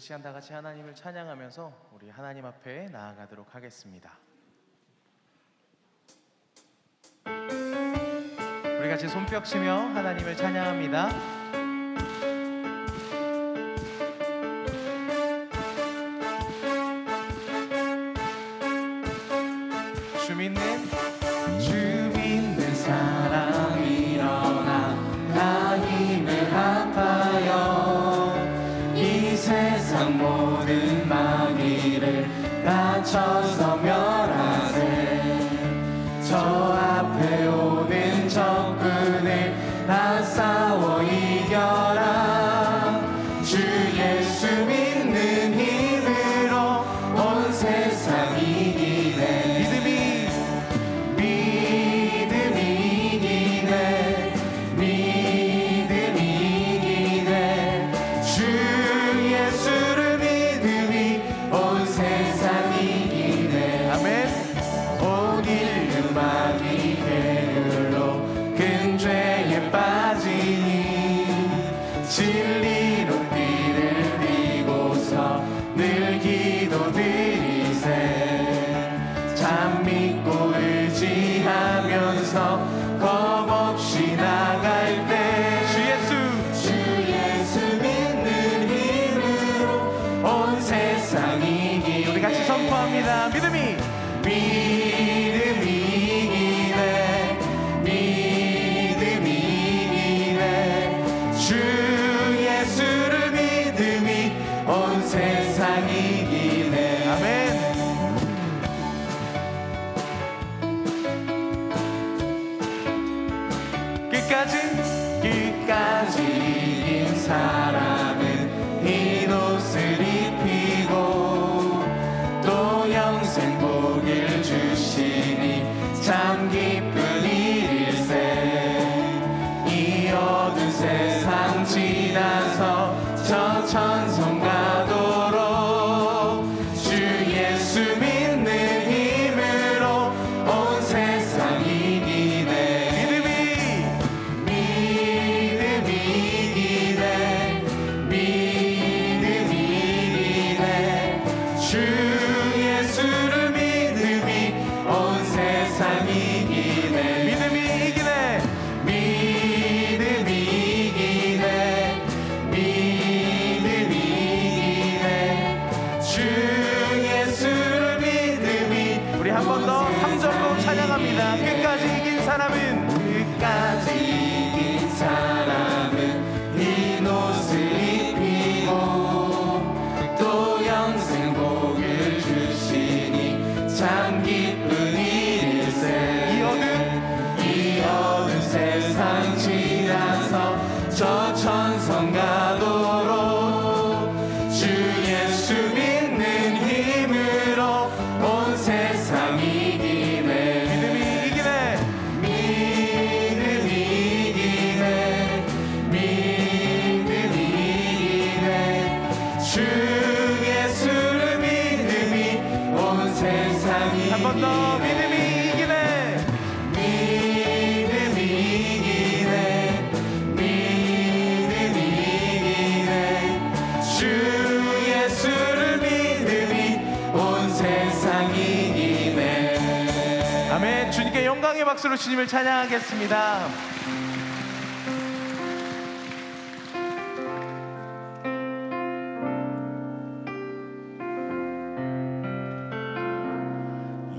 시간 다 같이 하나님을 찬양하면서 우리 하나님 앞에 나아가도록 하겠습니다. 우리 같이 손뼉 치며 하나님을 찬양합니다. 주 믿는 사람 일어나 나 힘을 합하여 이 세상 모든 마귀를 다쳐서 멸하세. 저 앞에 오는 적군을 다 싸워 이겨라. 주 예수 믿는 힘으로 온 세상 이기네. 진리로 띠를 띠고서 늘 기도드리세. 참 믿고 의지하면서 겁없이 나갈 때 주 예수 믿는 힘으로 온 세상이 이기. 우리 같이 선포합니다. 믿음이 이기네. 믿음이 이기네. 주 예수를 믿음이 온 세상 이기네. 아멘. 끝까지 이긴 사람은 흰 옷을 입히고 또 영생 복을 주시니 참 기쁜 일일세. 이 어두운 세상 지나서 저 천성 가도록 주 예수 믿는 힘으로 온 세상 이기네. 믿음이 이기네. 믿음이 이기네. 주 예수를 믿음이 온 세상 이기네. 믿음이 이기네. 믿음이 이기네. 믿음이 이기네. 주 예수를 믿음이. 우리 한 번 더 3절로 찬양합니다. 끝까지 이긴 사람은 흰 옷을 입히고 또 영생 복을 주시니 참 기쁜 일일세. 이 어두운 세상 지나서 저 천성 가도록 주 예수 믿는 힘으로 온 세상 이기네. 믿음이 이기네. 믿음이 이기네. 믿음이 이기네. 주 예수를 믿음이 온 세상 이기네. 한 번 더. 믿음이 이기네. 믿음이 이기네. 믿음이 이기네. 주 예수를 믿음이 온 세상 이기네. 아멘. 주님께 영광의 박수로 주님을 찬양하겠습니다.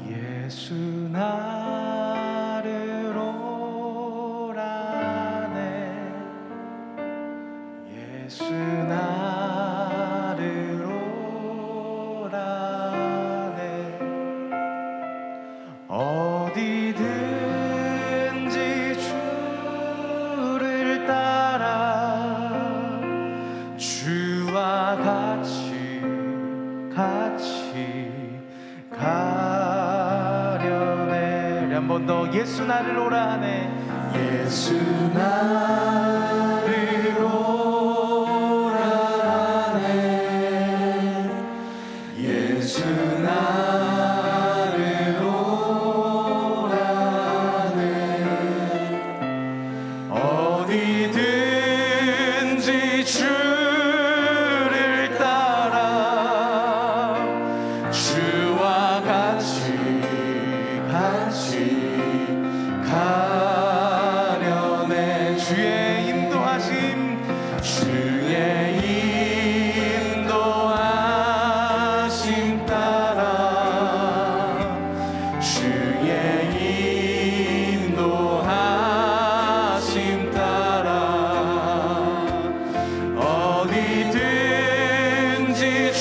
예수 나를 오라네. 예수 나를 오라네. 어디든지 주를 따라 주와 같이 가려네. 우리 한 번 더. 예수 나를 오라네. 예수 나를 오라네. 예수 나를 오라네. 어디든지 주를 따라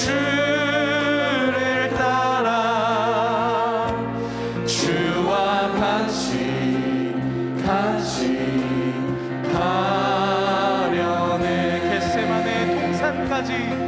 주를 따라 주와 같이 가려네. 겟세마네 동산까지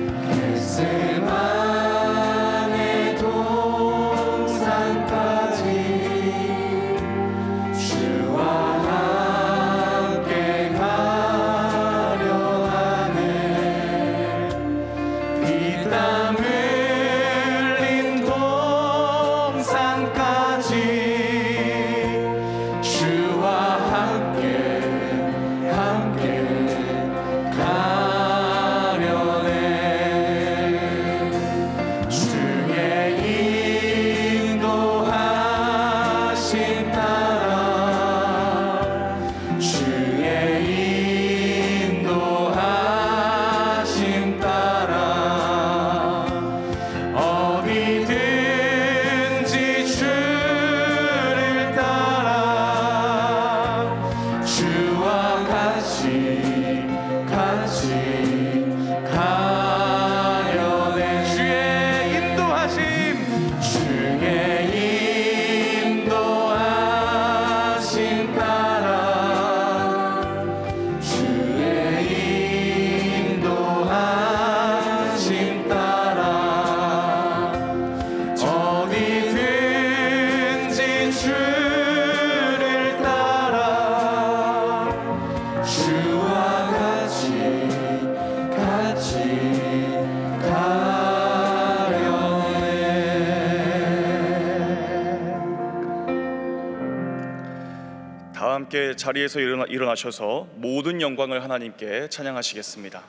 다 함께 자리에서 일어나셔서 모든 영광을 하나님께 찬양하시겠습니다.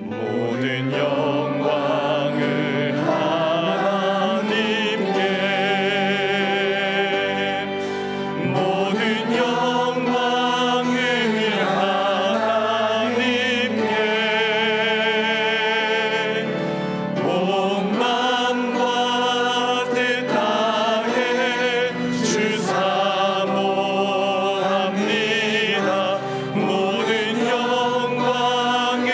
모든 영광을 하나님께, 모든 영광을 하나님께, 온 마음과 뜻 다해 주 사모합니다. 모든 영광을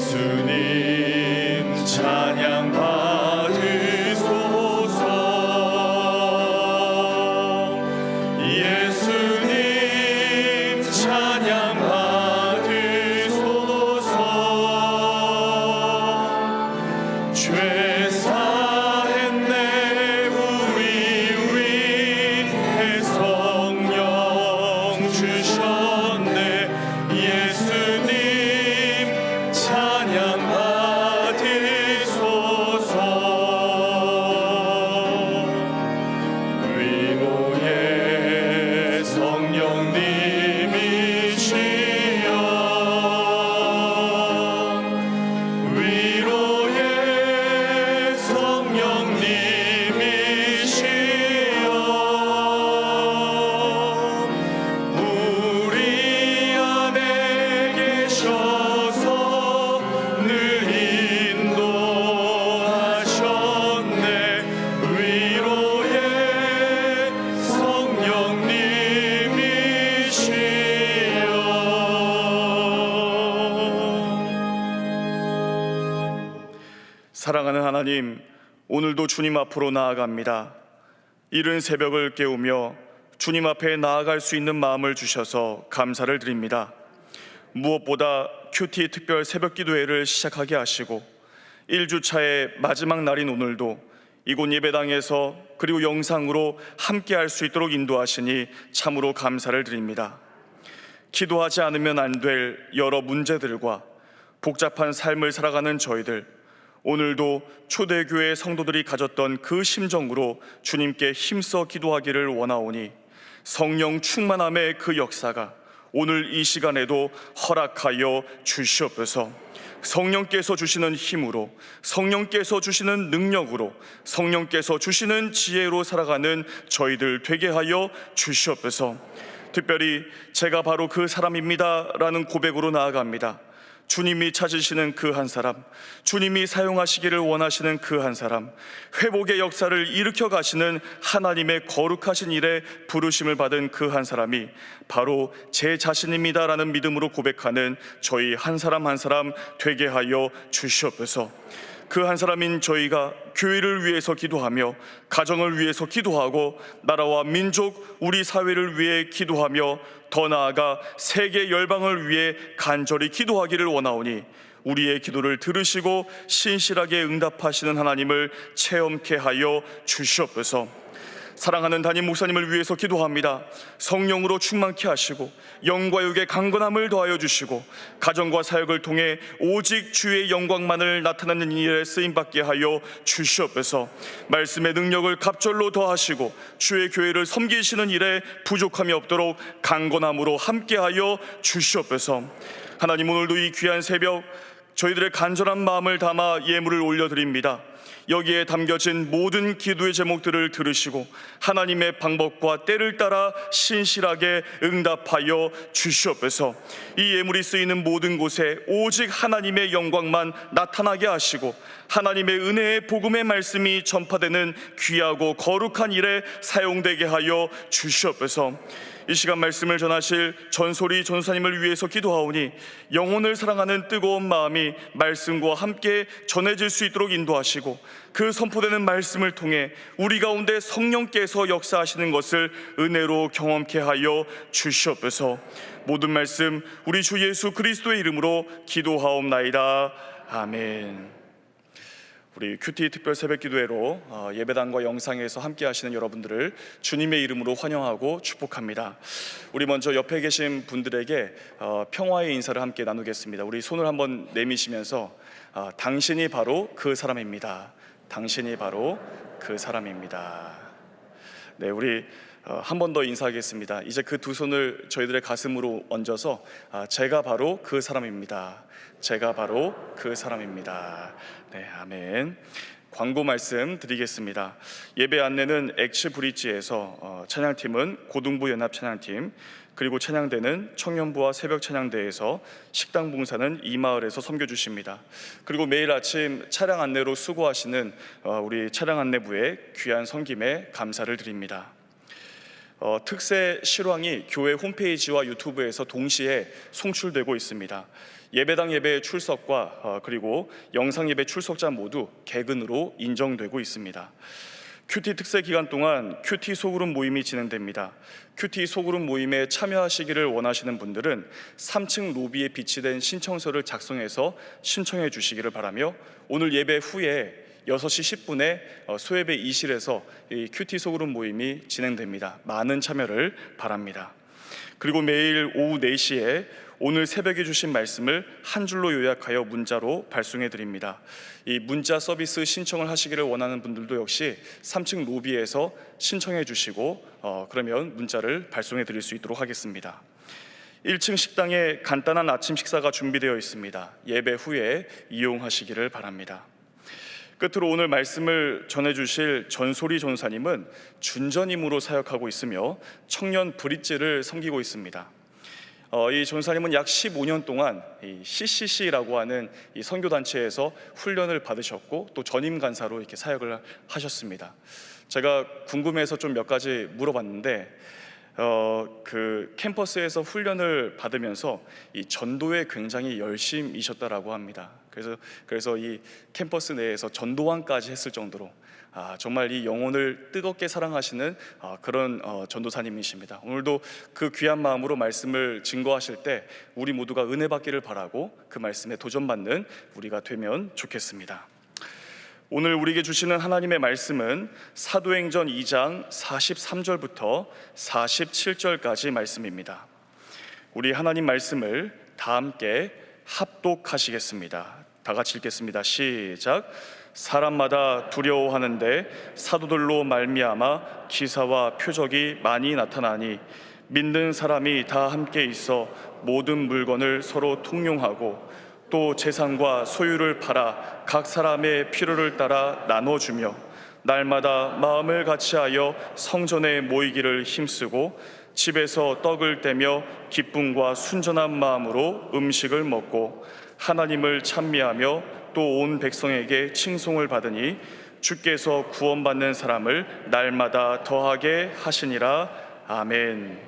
예수님 찬양 받으소서. 예수님 찬양 받으소서. 죄 사했네 우리 위해 성령 주셨네. 예수님 찬양 받으소서. 위로의 성령님이시여, 위로의 성령님이시여, 우리 안에 계셔서 늘 인도하셨네. 위로의 성령님이시여. 사랑하는 하나님, 오늘도 주님 앞으로 나아갑니다. 이른 새벽을 깨우며 주님 앞에 나아갈 수 있는 마음을 주셔서 감사를 드립니다. 무엇보다 큐티 특별 새벽 기도회를 시작하게 하시고 1주차의 마지막 날인 오늘도 이곳 예배당에서 그리고 영상으로 함께 할 수 있도록 인도하시니 참으로 감사를 드립니다. 기도하지 않으면 안 될 여러 문제들과 복잡한 삶을 살아가는 저희들, 오늘도 초대교회 성도들이 가졌던 그 심정으로 주님께 힘써 기도하기를 원하오니 성령 충만함의 그 역사가 오늘 이 시간에도 허락하여 주시옵소서. 성령께서 주시는 힘으로, 성령께서 주시는 능력으로, 성령께서 주시는 지혜로 살아가는 저희들 되게 하여 주시옵소서. 특별히 제가 바로 그 사람입니다 라는 고백으로 나아갑니다. 주님이 찾으시는 그 한 사람, 주님이 사용하시기를 원하시는 그 한 사람, 회복의 역사를 일으켜 가시는 하나님의 거룩하신 일에 부르심을 받은 그 한 사람이 바로 제 자신입니다라는 믿음으로 고백하는 저희 한 사람 한 사람 되게 하여 주시옵소서. 그 한 사람인 저희가 교회를 위해서 기도하며 가정을 위해서 기도하고 나라와 민족, 우리 사회를 위해 기도하며 더 나아가 세계 열방을 위해 간절히 기도하기를 원하오니 우리의 기도를 들으시고 신실하게 응답하시는 하나님을 체험케 하여 주시옵소서. 사랑하는 담임 목사님을 위해서 기도합니다. 성령으로 충만케 하시고 영과 육의 강건함을 더하여 주시고 가정과 사역을 통해 오직 주의 영광만을 나타내는 일에 쓰임받게 하여 주시옵소서. 말씀의 능력을 갑절로 더하시고 주의 교회를 섬기시는 일에 부족함이 없도록 강건함으로 함께하여 주시옵소서. 하나님, 오늘도 이 귀한 새벽 저희들의 간절한 마음을 담아 예물을 올려드립니다. 여기에 담겨진 모든 기도의 제목들을 들으시고 하나님의 방법과 때를 따라 신실하게 응답하여 주시옵소서. 이 예물이 쓰이는 모든 곳에 오직 하나님의 영광만 나타나게 하시고 하나님의 은혜의 복음의 말씀이 전파되는 귀하고 거룩한 일에 사용되게 하여 주시옵소서. 이 시간 말씀을 전하실 전소리 전사님을 위해서 기도하오니 영혼을 사랑하는 뜨거운 마음이 말씀과 함께 전해질 수 있도록 인도하시고 그 선포되는 말씀을 통해 우리 가운데 성령께서 역사하시는 것을 은혜로 경험케 하여 주시옵소서. 모든 말씀 우리 주 예수 그리스도의 이름으로 기도하옵나이다. 아멘. 우리 큐티 특별 새벽 기도회로 예배당과 영상에서 함께 하시는 여러분들을 주님의 이름으로 환영하고 축복합니다. 우리 먼저 옆에 계신 분들에게 평화의 인사를 함께 나누겠습니다. 우리 손을 한번 내미시면서 당신이 바로 그 사람입니다. 당신이 바로 그 사람입니다. 네, 우리 한 번 더 인사하겠습니다. 이제 그 두 손을 저희들의 가슴으로 얹어서 제가 바로 그 사람입니다. 제가 바로 그 사람입니다. 네, 아멘. 광고 말씀 드리겠습니다. 예배 안내는 엑스 브릿지에서 찬양팀은 고등부 연합 찬양팀, 그리고 찬양대는 청년부와 새벽 찬양대에서, 식당 봉사는 이 마을에서 섬겨주십니다. 그리고 매일 아침 차량 안내로 수고하시는 우리 차량 안내부의 귀한 섬김에 감사를 드립니다. 특세 실황이 교회 홈페이지와 유튜브에서 동시에 송출되고 있습니다. 예배당 예배 출석과 그리고 영상 예배 출석자 모두 개근으로 인정되고 있습니다. 큐티 특세 기간 동안 큐티 소그룹 모임이 진행됩니다. 큐티 소그룹 모임에 참여하시기를 원하시는 분들은 3층 로비에 비치된 신청서를 작성해서 신청해 주시기를 바라며, 오늘 예배 후에 6시 10분에 소예배 2실에서 이 큐티 소그룹 모임이 진행됩니다. 많은 참여를 바랍니다. 그리고 매일 오후 4시에 오늘 새벽에 주신 말씀을 한 줄로 요약하여 문자로 발송해 드립니다. 이 문자 서비스 신청을 하시기를 원하는 분들도 역시 3층 로비에서 신청해 주시고 그러면 문자를 발송해 드릴 수 있도록 하겠습니다. 1층 식당에 간단한 아침 식사가 준비되어 있습니다. 예배 후에 이용하시기를 바랍니다. 끝으로 오늘 말씀을 전해주실 전소리 전사님은 준전임으로 사역하고 있으며 청년 브릿지를 섬기고 있습니다. 이 전사님은 약 15년 동안 이 CCC라고 하는 이 선교단체에서 훈련을 받으셨고 또 전임 간사로 이렇게 사역을 하셨습니다. 제가 궁금해서 좀 몇 가지 물어봤는데 그 캠퍼스에서 훈련을 받으면서 이 전도에 굉장히 열심이셨다라고 합니다. 그래서 이 캠퍼스 내에서 전도왕까지 했을 정도로 정말 이 영혼을 뜨겁게 사랑하시는 그런 전도사님이십니다. 오늘도 그 귀한 마음으로 말씀을 증거하실 때 우리 모두가 은혜 받기를 바라고 그 말씀에 도전받는 우리가 되면 좋겠습니다. 오늘 우리에게 주시는 하나님의 말씀은 사도행전 2장 43절부터 47절까지 말씀입니다. 우리 하나님 말씀을 다 함께 합독하시겠습니다. 다 같이 읽겠습니다. 시작. 사람마다 두려워하는데 사도들로 말미암아 기사와 표적이 많이 나타나니 믿는 사람이 다 함께 있어 모든 물건을 서로 통용하고 또 재산과 소유를 팔아 각 사람의 필요를 따라 나눠주며 날마다 마음을 같이하여 성전에 모이기를 힘쓰고 집에서 떡을 떼며 기쁨과 순전한 마음으로 음식을 먹고 하나님을 찬미하며 또 온 백성에게 칭송을 받으니 주께서 구원받는 사람을 날마다 더하게 하시니라. 아멘.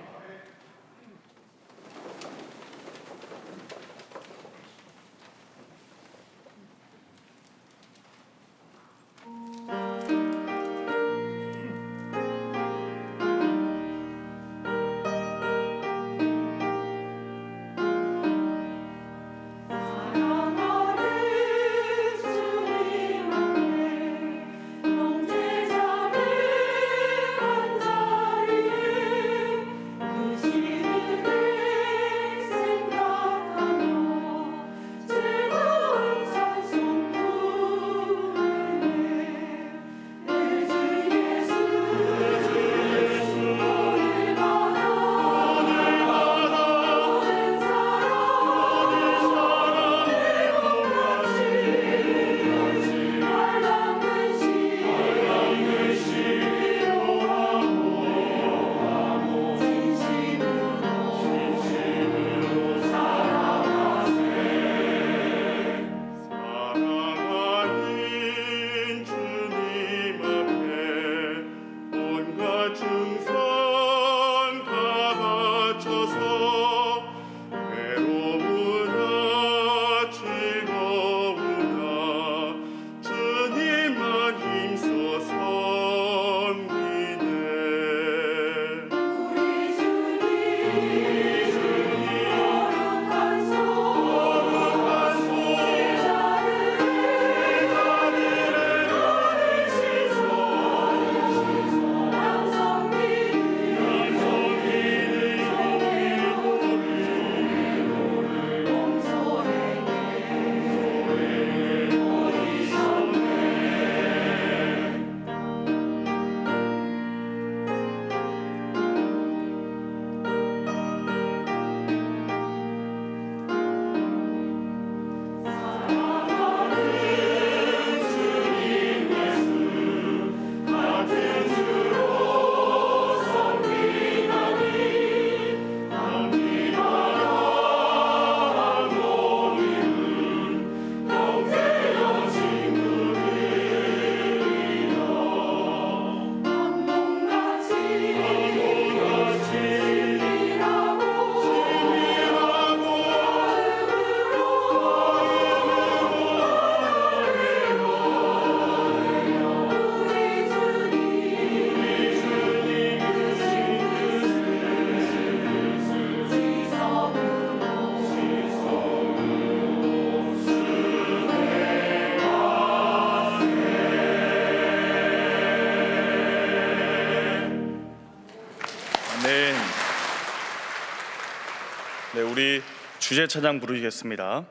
네, 우리 주제 찬양 부르시겠습니다.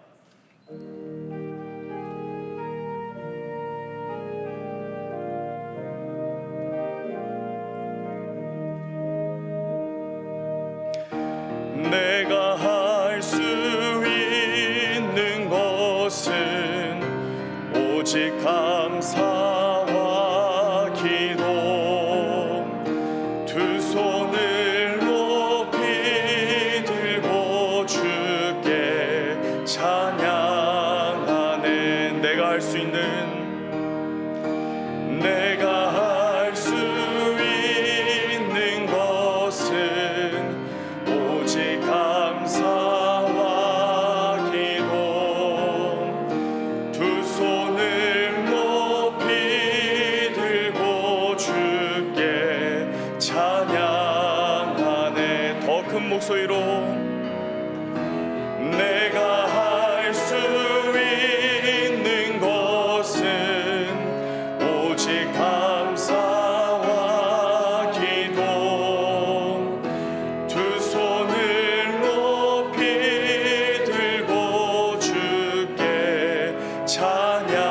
내가 할 수 있는 것은 오직 감사와 기도, 두 손을 높이 들고 주께 찬양하네. 내가 할 수 있는 것은 오직 감사와 기도, 두 손을 높이 들고 주께 찬양하네. 더 큰 목소리로 내가 할 수 있는 것은 오직 감사와 기도, 두 손을 높이 들고 주께 찬양하네.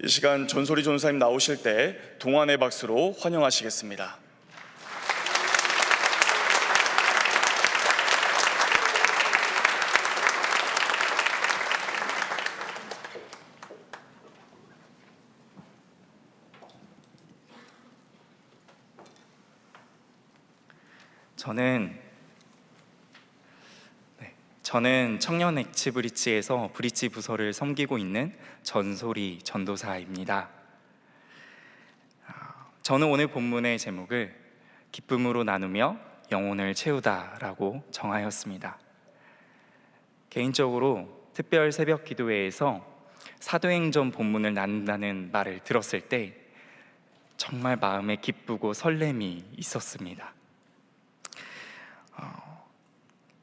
이 시간 전소리 전사님 나오실 때 동안의 박수로 환영하시겠습니다. 저는 저는 청년 엑스브리지에서 브릿지 부서를 섬기고 있는 전소리 전도사입니다. 저는 오늘 본문의 제목을 기쁨으로 나누며 영혼을 채우다라고 정하였습니다. 개인적으로 특별 새벽 기도회에서 사도행전 본문을 나눈다는 말을 들었을 때 정말 마음에 기쁘고 설렘이 있었습니다.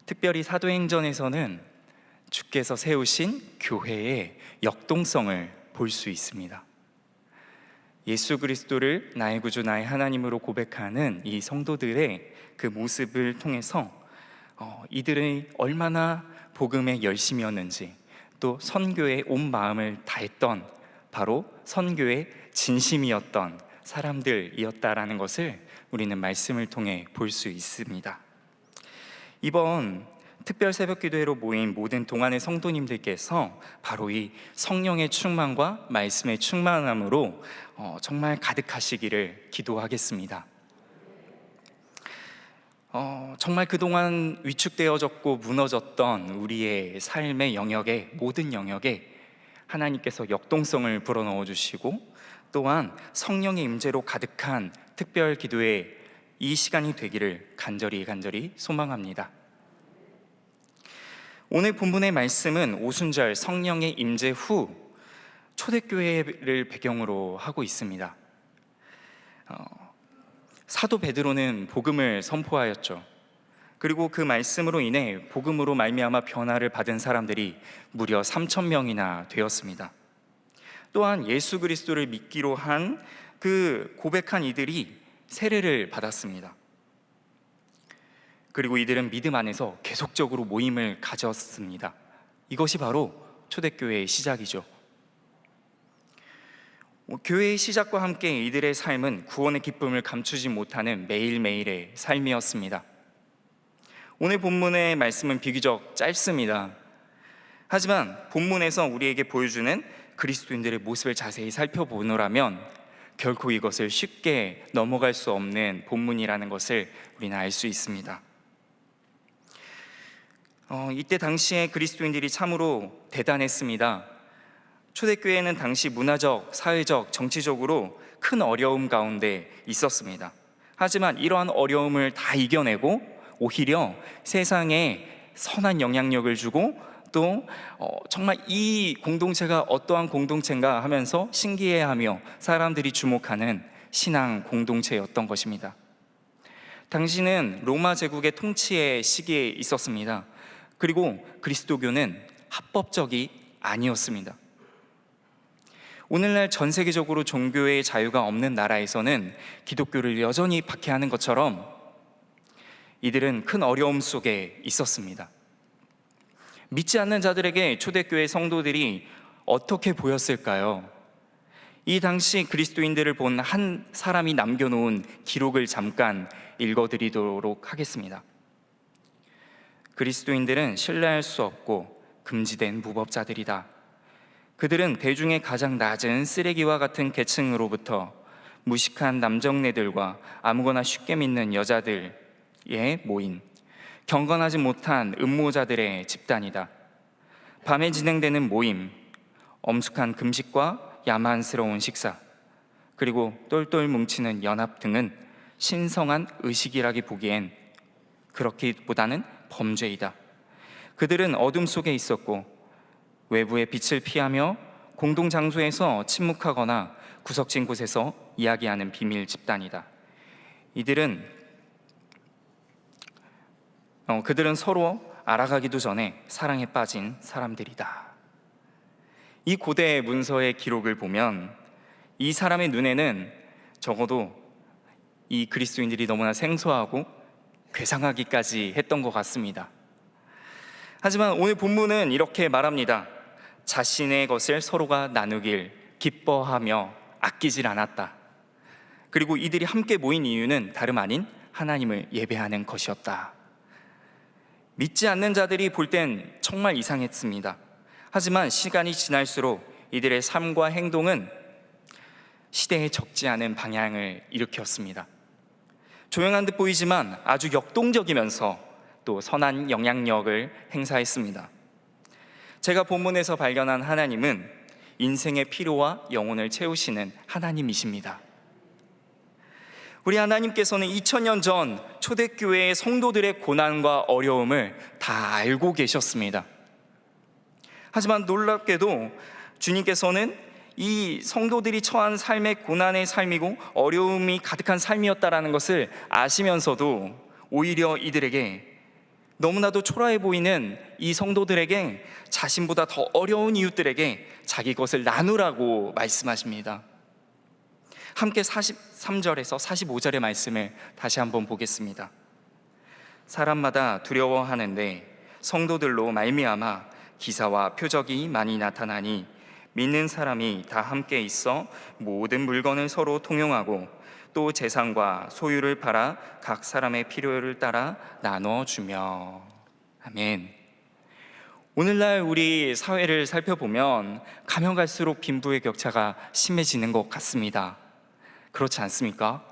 특별히 사도행전에서는 주께서 세우신 교회의 역동성을 볼 수 있습니다. 예수 그리스도를 나의 구주 나의 하나님으로 고백하는 이 성도들의 그 모습을 통해서 이들이 얼마나 복음에 열심이었는지, 또 선교에 온 마음을 다했던 바로 선교의 진심이었던 사람들이었다라는 것을 우리는 말씀을 통해 볼 수 있습니다. 이번 특별 새벽 기도회로 모인 모든 동안의 성도님들께서 바로 이 성령의 충만과 말씀의 충만함으로 정말 가득하시기를 기도하겠습니다. 정말 그동안 위축되어졌고 무너졌던 우리의 삶의 영역에, 모든 영역에 하나님께서 역동성을 불어넣어 주시고, 또한 성령의 임재로 가득한 특별 기도회 이 시간이 되기를 간절히 소망합니다. 오늘 본문의 말씀은 오순절 성령의 임재 후 초대교회를 배경으로 하고 있습니다. 사도 베드로는 복음을 선포하였죠. 그리고 그 말씀으로 인해 복음으로 말미암아 변화를 받은 사람들이 무려 3,000명이나 되었습니다. 또한 예수 그리스도를 믿기로 한 그 고백한 이들이 세례를 받았습니다. 그리고 이들은 믿음 안에서 계속적으로 모임을 가졌습니다. 이것이 바로 초대교회의 시작이죠. 교회의 시작과 함께 이들의 삶은 구원의 기쁨을 감추지 못하는 매일매일의 삶이었습니다. 오늘 본문의 말씀은 비교적 짧습니다. 하지만 본문에서 우리에게 보여주는 그리스도인들의 모습을 자세히 살펴보노라면 결코 이것을 쉽게 넘어갈 수 없는 본문이라는 것을 우리는 알 수 있습니다. 이때 당시에 그리스도인들이 참으로 대단했습니다. 초대교회는 당시 문화적, 사회적, 정치적으로 큰 어려움 가운데 있었습니다. 하지만 이러한 어려움을 다 이겨내고 오히려 세상에 선한 영향력을 주고, 또 정말 이 공동체가 어떠한 공동체인가 하면서 신기해하며 사람들이 주목하는 신앙 공동체였던 것입니다. 당시는 로마 제국의 통치의 시기에 있었습니다. 그리고 그리스도교는 합법적이 아니었습니다. 오늘날 전 세계적으로 종교의 자유가 없는 나라에서는 기독교를 여전히 박해하는 것처럼 이들은 큰 어려움 속에 있었습니다. 믿지 않는 자들에게 초대교회 성도들이 어떻게 보였을까요? 이 당시 그리스도인들을 본 한 사람이 남겨놓은 기록을 잠깐 읽어드리도록 하겠습니다. 그리스도인들은 신뢰할 수 없고 금지된 무법자들이다. 그들은 대중의 가장 낮은 쓰레기와 같은 계층으로부터 무식한 남정네들과 아무거나 쉽게 믿는 여자들의 모인 경건하지 못한 음모자들의 집단이다. 밤에 진행되는 모임, 엄숙한 금식과 야만스러운 식사, 그리고 똘똘 뭉치는 연합 등은 신성한 의식이라기 보기엔 그렇기보다는 범죄이다. 그들은 어둠 속에 있었고 외부의 빛을 피하며 공동장소에서 침묵하거나 구석진 곳에서 이야기하는 비밀 집단이다. 그들은 서로 알아가기도 전에 사랑에 빠진 사람들이다. 이 고대 문서의 기록을 보면 이 사람의 눈에는 적어도 이 그리스도인들이 너무나 생소하고 괴상하기까지 했던 것 같습니다. 하지만 오늘 본문은 이렇게 말합니다. 자신의 것을 서로가 나누길 기뻐하며 아끼질 않았다. 그리고 이들이 함께 모인 이유는 다름 아닌 하나님을 예배하는 것이었다. 믿지 않는 자들이 볼 땐 정말 이상했습니다. 하지만 시간이 지날수록 이들의 삶과 행동은 시대에 적지 않은 방향을 일으켰습니다. 조용한 듯 보이지만 아주 역동적이면서 또 선한 영향력을 행사했습니다. 제가 본문에서 발견한 하나님은 인생의 필요와 영혼을 채우시는 하나님이십니다. 우리 하나님께서는 2000년 전 초대교회의 성도들의 고난과 어려움을 다 알고 계셨습니다. 하지만 놀랍게도 주님께서는 이 성도들이 처한 삶의 고난의 삶이고 어려움이 가득한 삶이었다라는 것을 아시면서도 오히려 이들에게, 너무나도 초라해 보이는 이 성도들에게, 자신보다 더 어려운 이웃들에게 자기 것을 나누라고 말씀하십니다. 함께 43절에서 45절의 말씀을 다시 한번 보겠습니다. 사람마다 두려워하는데 성도들로 말미암아 기사와 표적이 많이 나타나니 믿는 사람이 다 함께 있어 모든 물건을 서로 통용하고 또 재산과 소유를 팔아 각 사람의 필요를 따라 나눠주며. 아멘. 오늘날 우리 사회를 살펴보면 가면 갈수록 빈부의 격차가 심해지는 것 같습니다. 그렇지 않습니까?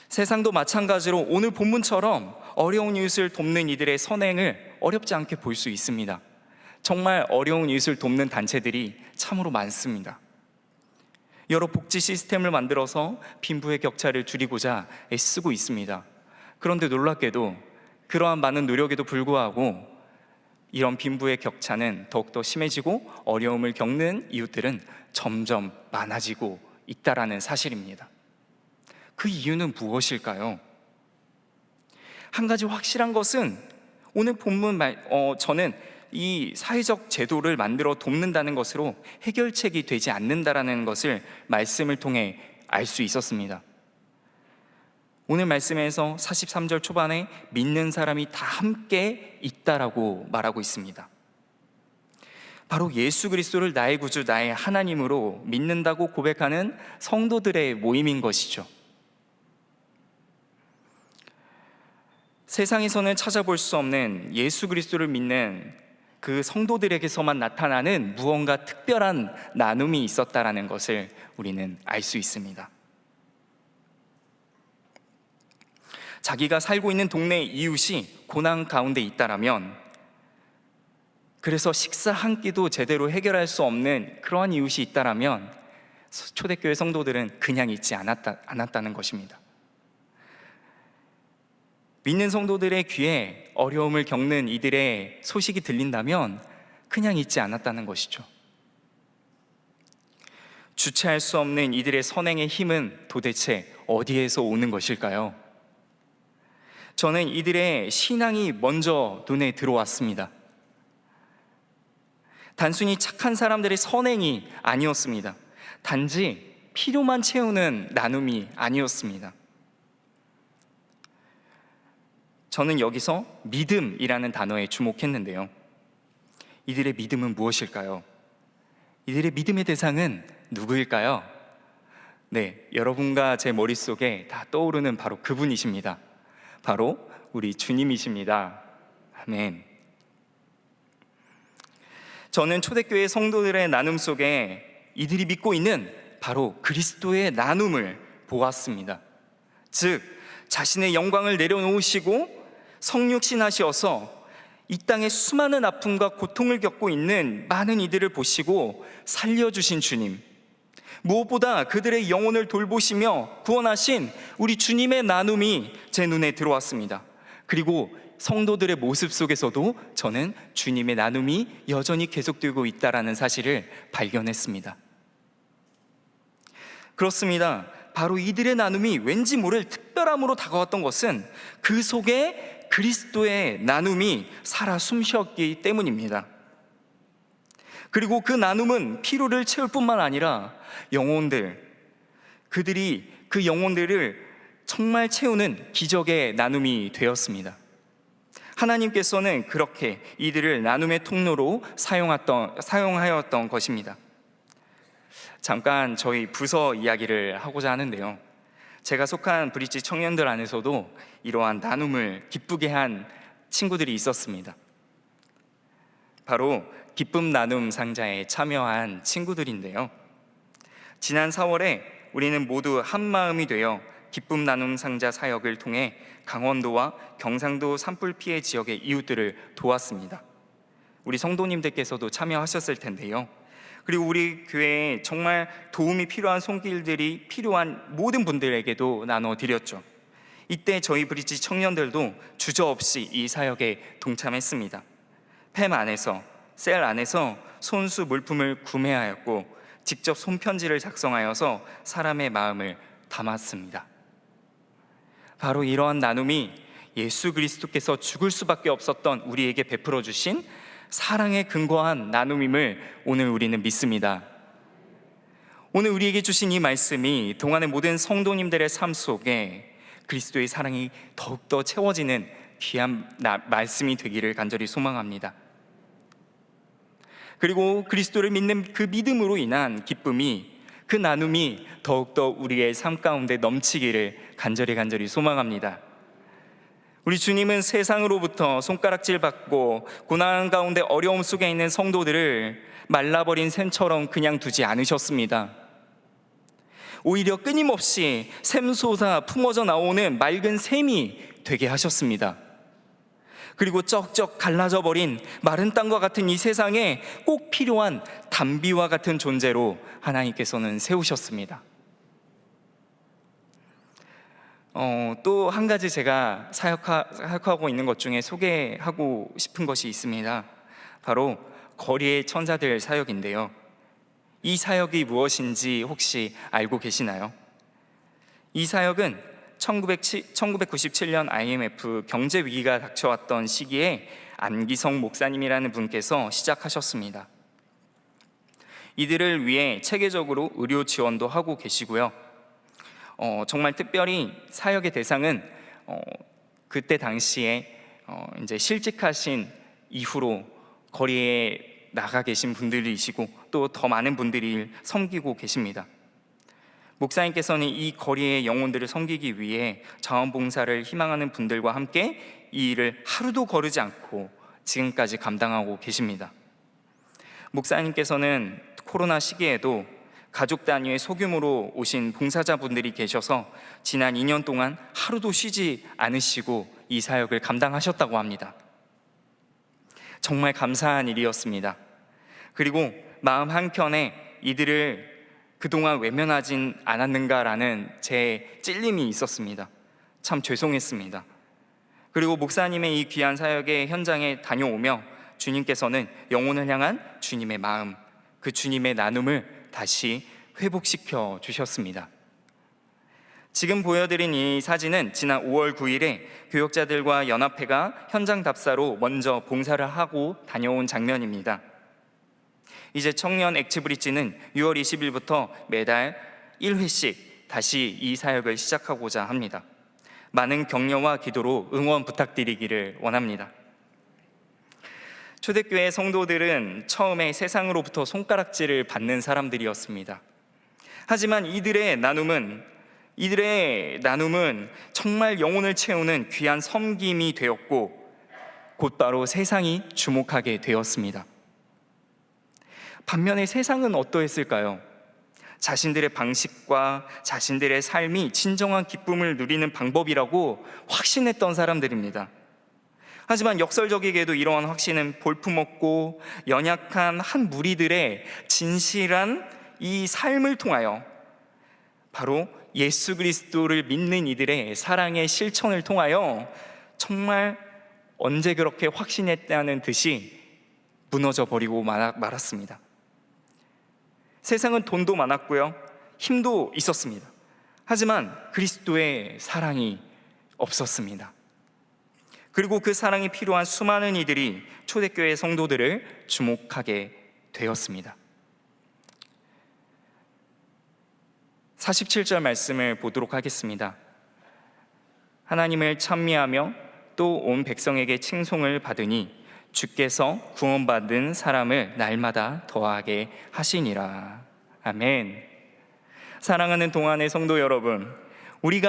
세상도 마찬가지로 오늘 본문처럼 어려운 이웃을 돕는 이들의 선행을 어렵지 않게 볼 수 있습니다. 정말 어려운 이웃을 돕는 단체들이 참으로 많습니다. 여러 복지 시스템을 만들어서 빈부의 격차를 줄이고자 애쓰고 있습니다. 그런데 놀랍게도 그러한 많은 노력에도 불구하고 이런 빈부의 격차는 더욱더 심해지고 어려움을 겪는 이웃들은 점점 많아지고 있다라는 사실입니다. 그 이유는 무엇일까요? 한 가지 확실한 것은 오늘 본문 저는 이 사회적 제도를 만들어 돕는다는 것으로 해결책이 되지 않는다라는 것을 말씀을 통해 알 수 있었습니다. 오늘 말씀에서 43절 초반에 믿는 사람이 다 함께 있다라고 말하고 있습니다. 바로 예수 그리스도를 나의 구주, 나의 하나님으로 믿는다고 고백하는 성도들의 모임인 것이죠. 세상에서는 찾아볼 수 없는 예수 그리스도를 믿는 그 성도들에게서만 나타나는 무언가 특별한 나눔이 있었다라는 것을 우리는 알 수 있습니다. 자기가 살고 있는 동네 이웃이 고난 가운데 있다라면, 그래서 식사 한 끼도 제대로 해결할 수 없는 그러한 이웃이 있다라면 초대교회 성도들은 그냥 있지 않았다는 것입니다. 믿는 성도들의 귀에 어려움을 겪는 이들의 소식이 들린다면 그냥 있지 않았다는 것이죠. 주체할 수 없는 이들의 선행의 힘은 도대체 어디에서 오는 것일까요? 저는 이들의 신앙이 먼저 눈에 들어왔습니다. 단순히 착한 사람들의 선행이 아니었습니다. 단지 필요만 채우는 나눔이 아니었습니다. 저는 여기서 믿음이라는 단어에 주목했는데요. 이들의 믿음은 무엇일까요? 이들의 믿음의 대상은 누구일까요? 네, 여러분과 제 머릿속에 다 떠오르는 바로 그분이십니다. 바로 우리 주님이십니다. 아멘. 저는 초대교회 성도들의 나눔 속에 이들이 믿고 있는 바로 그리스도의 나눔을 보았습니다. 즉, 자신의 영광을 내려놓으시고 성육신하셔서 이 땅에 수많은 아픔과 고통을 겪고 있는 많은 이들을 보시고 살려주신 주님, 무엇보다 그들의 영혼을 돌보시며 구원하신 우리 주님의 나눔이 제 눈에 들어왔습니다. 그리고 성도들의 모습 속에서도 저는 주님의 나눔이 여전히 계속되고 있다는 사실을 발견했습니다. 그렇습니다. 바로 이들의 나눔이 왠지 모를 특별함으로 다가왔던 것은 그 속에 그리스도의 나눔이 살아 숨쉬었기 때문입니다. 그리고 그 나눔은 필요를 채울 뿐만 아니라 그들이 그 영혼들을 정말 채우는 기적의 나눔이 되었습니다. 하나님께서는 그렇게 이들을 나눔의 통로로 사용하였던 것입니다. 잠깐 저희 부서 이야기를 하고자 하는데요. 제가 속한 브릿지 청년들 안에서도 이러한 나눔을 기쁘게 한 친구들이 있었습니다. 바로 기쁨 나눔 상자에 참여한 친구들인데요. 지난 4월에 우리는 모두 한 마음이 되어 기쁨 나눔 상자 사역을 통해 강원도와 경상도 산불 피해 지역의 이웃들을 도왔습니다. 우리 성도님들께서도 참여하셨을 텐데요. 그리고 우리 교회에 정말 도움이 필요한 손길들이 필요한 모든 분들에게도 나눠드렸죠. 이때 저희 브릿지 청년들도 주저없이 이 사역에 동참했습니다. 팸 안에서, 셀 안에서 손수 물품을 구매하였고 직접 손편지를 작성하여서 사람의 마음을 담았습니다. 바로 이러한 나눔이 예수 그리스도께서 죽을 수밖에 없었던 우리에게 베풀어 주신 사랑에 근거한 나눔임을 오늘 우리는 믿습니다. 오늘 우리에게 주신 이 말씀이 동안의 모든 성도님들의 삶 속에 그리스도의 사랑이 더욱더 채워지는 귀한 말씀이 되기를 간절히 소망합니다. 그리고 그리스도를 믿는 그 믿음으로 인한 기쁨이, 그 나눔이 더욱더 우리의 삶 가운데 넘치기를 간절히 소망합니다. 우리 주님은 세상으로부터 손가락질 받고 고난 가운데 어려움 속에 있는 성도들을 말라버린 샘처럼 그냥 두지 않으셨습니다. 오히려 끊임없이 샘솟아 품어져 나오는 맑은 샘이 되게 하셨습니다. 그리고 쩍쩍 갈라져 버린 마른 땅과 같은 이 세상에 꼭 필요한 담비와 같은 존재로 하나님께서는 세우셨습니다. 또 한 가지 제가 사역하고 있는 것 중에 소개하고 싶은 것이 있습니다. 바로 거리의 천사들 사역인데요. 이 사역이 무엇인지 혹시 알고 계시나요? 이 사역은 1997년 IMF 경제 위기가 닥쳐왔던 시기에 안기성 목사님이라는 분께서 시작하셨습니다. 이들을 위해 체계적으로 의료 지원도 하고 계시고요. 정말 특별히 사역의 대상은 그때 당시에 이제 실직하신 이후로 거리에 나가 계신 분들이시고 또 더 많은 분들이 섬기고 계십니다. 목사님께서는 이 거리의 영혼들을 섬기기 위해 자원봉사를 희망하는 분들과 함께 이 일을 하루도 거르지 않고 지금까지 감당하고 계십니다. 목사님께서는 코로나 시기에도 가족 단위의 소규모로 오신 봉사자분들이 계셔서 지난 2년 동안 하루도 쉬지 않으시고 이 사역을 감당하셨다고 합니다. 정말 감사한 일이었습니다. 그리고 마음 한켠에 이들을 그동안 외면하진 않았는가라는 제 찔림이 있었습니다. 참 죄송했습니다. 그리고 목사님의 이 귀한 사역의 현장에 다녀오며 주님께서는 영혼을 향한 주님의 마음, 그 주님의 나눔을 다시 회복시켜 주셨습니다. 지금 보여드린 이 사진은 지난 5월 9일에 교역자들과 연합회가 현장 답사로 먼저 봉사를 하고 다녀온 장면입니다. 이제 청년 액츠브릿지는 6월 20일부터 매달 1회씩 다시 이 사역을 시작하고자 합니다. 많은 격려와 기도로 응원 부탁드리기를 원합니다. 초대교회 성도들은 처음에 세상으로부터 손가락질을 받는 사람들이었습니다. 하지만 이들의 나눔은 정말 영혼을 채우는 귀한 섬김이 되었고 곧바로 세상이 주목하게 되었습니다. 반면에 세상은 어떠했을까요? 자신들의 방식과 자신들의 삶이 진정한 기쁨을 누리는 방법이라고 확신했던 사람들입니다. 하지만 역설적이게도 이러한 확신은 볼품없고 연약한 한 무리들의 진실한 이 삶을 통하여 바로 예수 그리스도를 믿는 이들의 사랑의 실천을 통하여 정말 언제 그렇게 확신했다는 듯이 무너져 버리고 말았습니다. 세상은 돈도 많았고요, 힘도 있었습니다. 하지만 그리스도의 사랑이 없었습니다. 그리고 그 사랑이 필요한 수많은 이들이 초대교회 성도들을 주목하게 되었습니다. 47절 말씀을 보도록 하겠습니다. 하나님을 찬미하며 또 온 백성에게 칭송을 받으니 주께서 구원받은 사람을 날마다 더하게 하시니라. 아멘. 사랑하는 동안의 성도 여러분, 우리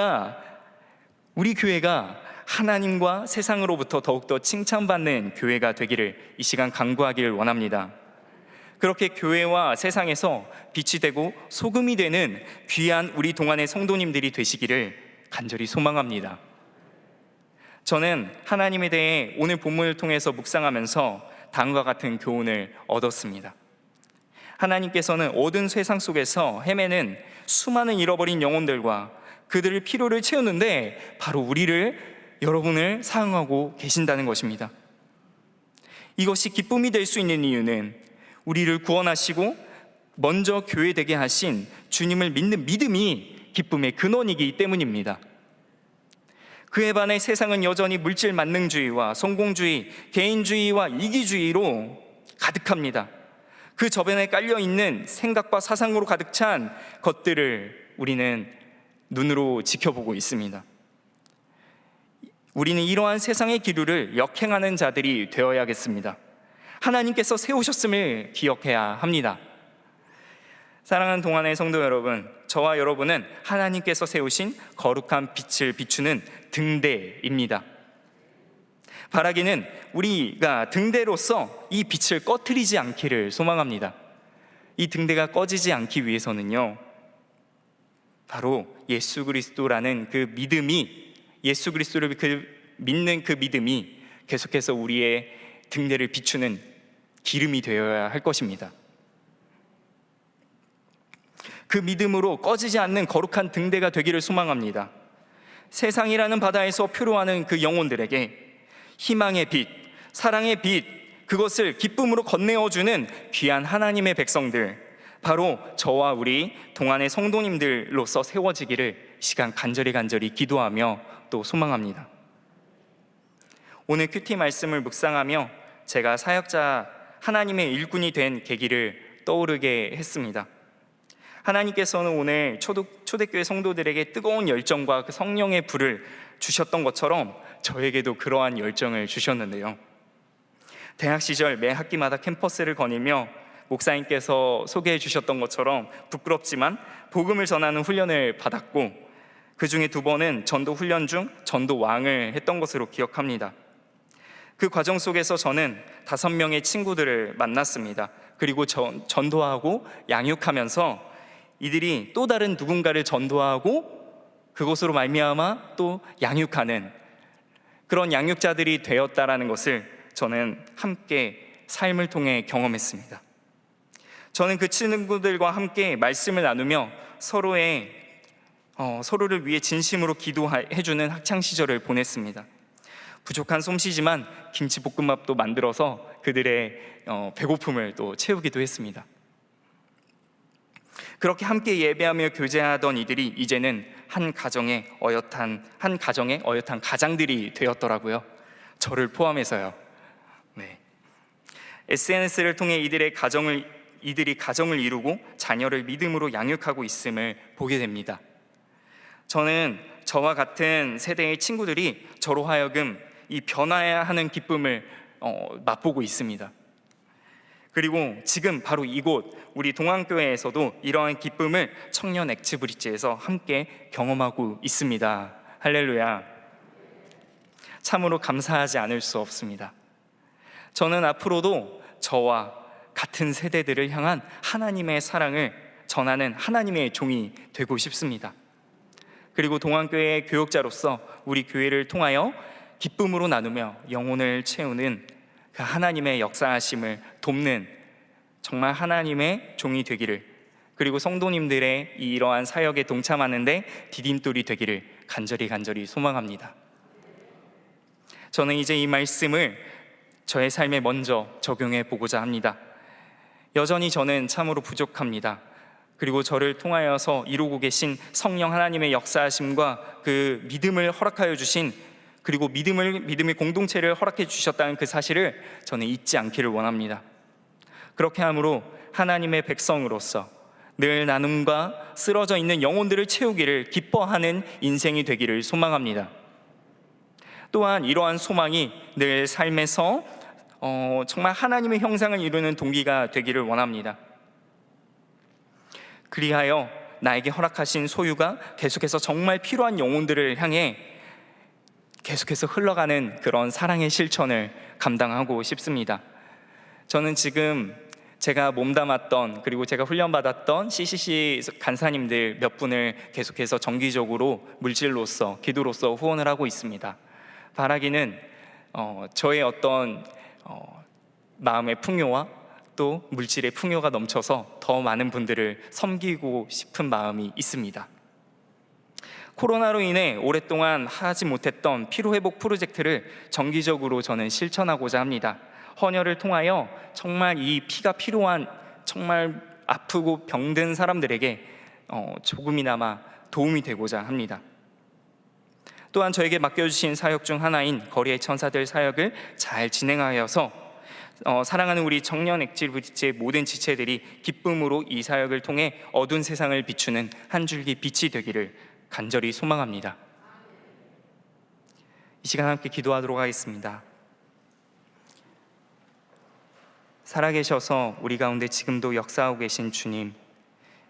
교회가 하나님과 세상으로부터 더욱더 칭찬받는 교회가 되기를 이 시간 간구하기를 원합니다. 그렇게 교회와 세상에서 빛이 되고 소금이 되는 귀한 우리 동안의 성도님들이 되시기를 간절히 소망합니다. 저는 하나님에 대해 오늘 본문을 통해서 묵상하면서 다음과 같은 교훈을 얻었습니다. 하나님께서는 어두운 세상 속에서 헤매는 수많은 잃어버린 영혼들과 그들의 필요를 채우는데 바로 여러분을 사용하고 계신다는 것입니다. 이것이 기쁨이 될 수 있는 이유는 우리를 구원하시고 먼저 교회되게 하신 주님을 믿는 믿음이 기쁨의 근원이기 때문입니다. 그에 반해 세상은 여전히 물질 만능주의와 성공주의, 개인주의와 이기주의로 가득합니다. 그 저변에 깔려있는 생각과 사상으로 가득 찬 것들을 우리는 눈으로 지켜보고 있습니다. 우리는 이러한 세상의 기류를 역행하는 자들이 되어야겠습니다. 하나님께서 세우셨음을 기억해야 합니다. 사랑하는 동안의 성도 여러분, 저와 여러분은 하나님께서 세우신 거룩한 빛을 비추는 등대입니다. 바라기는 우리가 등대로서 이 빛을 꺼트리지 않기를 소망합니다. 이 등대가 꺼지지 않기 위해서는요, 바로 예수 그리스도라는 그 믿음이, 예수 그리스도를 믿는 그 믿음이 계속해서 우리의 등대를 비추는 기름이 되어야 할 것입니다. 그 믿음으로 꺼지지 않는 거룩한 등대가 되기를 소망합니다. 세상이라는 바다에서 표류하는 그 영혼들에게 희망의 빛, 사랑의 빛, 그것을 기쁨으로 건네어주는 귀한 하나님의 백성들, 바로 저와 우리 동안의 성도님들로서 세워지기를 시간 간절히 기도하며 또 소망합니다. 오늘 큐티 말씀을 묵상하며 제가 사역자 하나님의 일꾼이 된 계기를 떠오르게 했습니다. 하나님께서는 오늘 초대교회 성도들에게 뜨거운 열정과 그 성령의 불을 주셨던 것처럼 저에게도 그러한 열정을 주셨는데요, 대학 시절 매 학기마다 캠퍼스를 거니며 목사님께서 소개해 주셨던 것처럼 부끄럽지만 복음을 전하는 훈련을 받았고, 그 중에 2번은 전도 훈련 중 전도왕을 했던 것으로 기억합니다. 그 과정 속에서 저는 5명의 친구들을 만났습니다. 그리고 전도하고 양육하면서 이들이 또 다른 누군가를 전도하고 그것으로 말미암아 또 양육하는 그런 양육자들이 되었다라는 것을 저는 함께 삶을 통해 경험했습니다. 저는 그 친구들과 함께 말씀을 나누며 서로를 위해 진심으로 기도해주는 학창시절을 보냈습니다. 부족한 솜씨지만 김치볶음밥도 만들어서 그들의 배고픔을 또 채우기도 했습니다. 그렇게 함께 예배하며 교제하던 이들이 이제는 한 가정의 어엿한 가장들이 되었더라고요. 저를 포함해서요. SNS를 통해 이들이 가정을 이루고 자녀를 믿음으로 양육하고 있음을 보게 됩니다. 저는 저와 같은 세대의 친구들이 저로 하여금 이 변화해야 하는 기쁨을 맛보고 있습니다. 그리고 지금 바로 이곳 우리 동안교회에서도 이러한 기쁨을 청년 액츠브릿지에서 함께 경험하고 있습니다. 할렐루야. 참으로 감사하지 않을 수 없습니다. 저는 앞으로도 저와 같은 세대들을 향한 하나님의 사랑을 전하는 하나님의 종이 되고 싶습니다. 그리고 동안교회의 교역자로서 우리 교회를 통하여 기쁨으로 나누며 영혼을 채우는 그 하나님의 역사하심을 돕는 정말 하나님의 종이 되기를, 그리고 성도님들의 이러한 사역에 동참하는데 디딤돌이 되기를 간절히 소망합니다. 저는 이제 이 말씀을 저의 삶에 먼저 적용해 보고자 합니다. 여전히 저는 참으로 부족합니다. 그리고 저를 통하여서 이루고 계신 성령 하나님의 역사하심과 그 믿음을 허락하여 주신, 그리고 믿음의 공동체를 허락해 주셨다는 그 사실을 저는 잊지 않기를 원합니다. 그렇게 함으로 하나님의 백성으로서 늘 나눔과 쓰러져 있는 영혼들을 채우기를 기뻐하는 인생이 되기를 소망합니다. 또한 이러한 소망이 늘 삶에서 정말 하나님의 형상을 이루는 동기가 되기를 원합니다. 그리하여 나에게 허락하신 소유가 계속해서 정말 필요한 영혼들을 향해 계속해서 흘러가는 그런 사랑의 실천을 감당하고 싶습니다. 저는 지금 제가 몸담았던, 그리고 제가 훈련받았던 CCC 간사님들 몇 분을 계속해서 정기적으로 물질로서, 기도로서 후원을 하고 있습니다. 바라기는 저의 어떤 마음의 풍요와 또 물질의 풍요가 넘쳐서 더 많은 분들을 섬기고 싶은 마음이 있습니다. 코로나로 인해 오랫동안 하지 못했던 피로회복 프로젝트를 정기적으로 저는 실천하고자 합니다. 헌혈을 통하여 정말 이 피가 필요한, 정말 아프고 병든 사람들에게 조금이나마 도움이 되고자 합니다. 또한 저에게 맡겨주신 사역 중 하나인 거리의 천사들 사역을 잘 진행하여서 사랑하는 우리 청년 엑질브릿지의 모든 지체들이 기쁨으로 이 사역을 통해 어두운 세상을 비추는 한 줄기 빛이 되기를 간절히 소망합니다. 이 시간 함께 기도하도록 하겠습니다. 살아계셔서 우리 가운데 지금도 역사하고 계신 주님,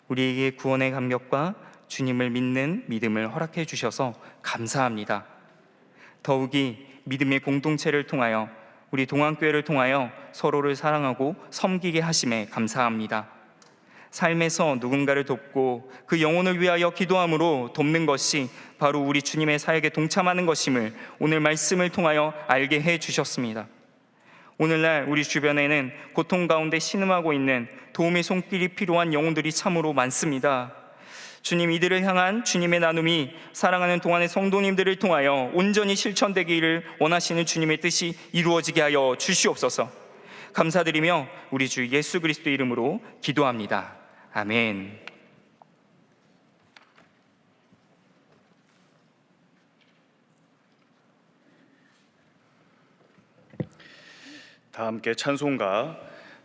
우리에게 구원의 감격과 주님을 믿는 믿음을 허락해 주셔서 감사합니다. 더욱이 믿음의 공동체를 통하여, 우리 동안교회를 통하여 서로를 사랑하고 섬기게 하심에 감사합니다. 삶에서 누군가를 돕고 그 영혼을 위하여 기도함으로 돕는 것이 바로 우리 주님의 사역에 동참하는 것임을 오늘 말씀을 통하여 알게 해 주셨습니다. 오늘날 우리 주변에는 고통 가운데 신음하고 있는 도움의 손길이 필요한 영혼들이 참으로 많습니다. 주님, 이들을 향한 주님의 나눔이 사랑하는 동안의 성도님들을 통하여 온전히 실천되기를 원하시는 주님의 뜻이 이루어지게 하여 주시옵소서. 감사드리며 우리 주 예수 그리스도 이름으로 기도합니다. 아멘. 다 함께 찬송가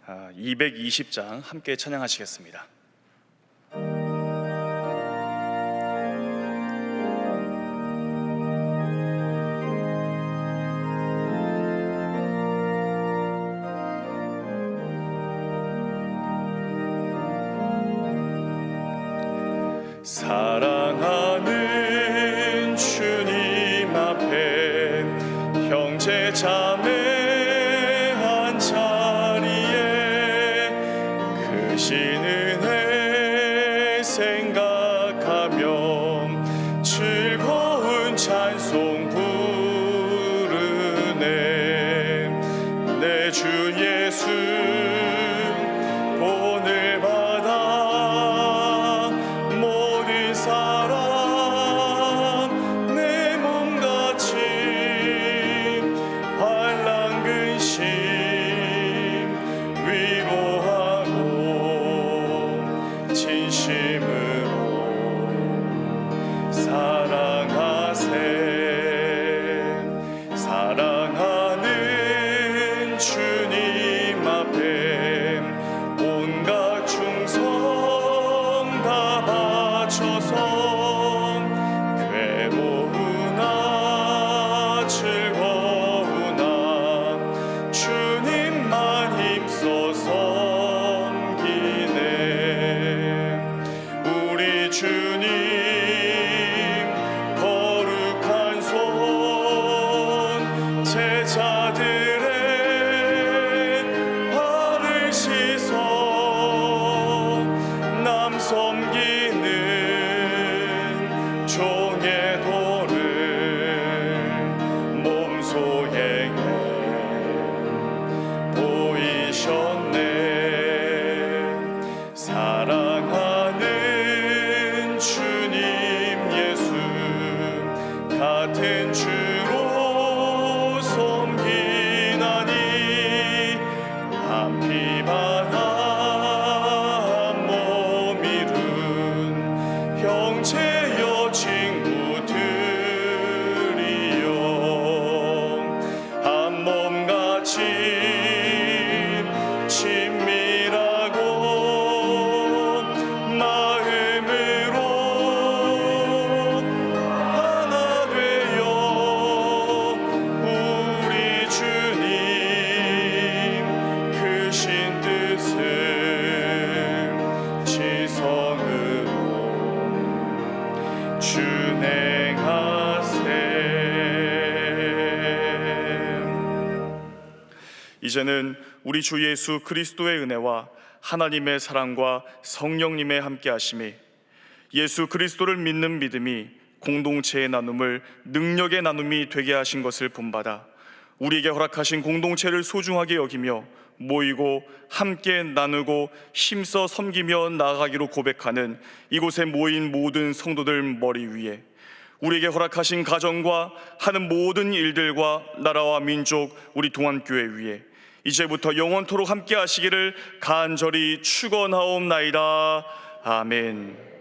220장 함께 찬양하시겠습니다. 사랑하는 주님 앞에 형제 자매 한 자리에 크신 은혜 생각하며 즐거운 찬송 부르네. 내 주 예수 본을 받아 모든 사람 내 몸같이 환난 근심 위로하고 진심으로 사랑하세. 사랑하는 주님 앞에 온갖 충성 다 바쳐서 괴로우나 즐거우나 주님만 힘써 섬기네. 우리 주님 거룩한 손 제자들의 발을 씻어 남 섬기는 종의 도를 몸소행해 보이셨네. 사랑하는 주님 예수 같은 주로 섬기나니 한 피 바다 한 몸 이룬 형제여 친구들이여 한 몸같이 친밀하고 마음으로 하나 되어 우리 주님 크신 뜻을 지성으로 준행하세. 이 이제는 우리 주 예수 그리스도의 은혜와 하나님의 사랑과 성령님의 함께하심이, 예수 그리스도를 믿는 믿음이 공동체의 나눔을 능력의 나눔이 되게 하신 것을 본받아 우리에게 허락하신 공동체를 소중하게 여기며 모이고 함께 나누고 힘써 섬기며 나아가기로 고백하는 이곳에 모인 모든 성도들 머리 위에 우리에게 허락하신 가정과 하는 모든 일들과 나라와 민족, 우리 동안교회 위에 이제부터 영원토록 함께 하시기를 간절히 축원하옵나이다. 아멘.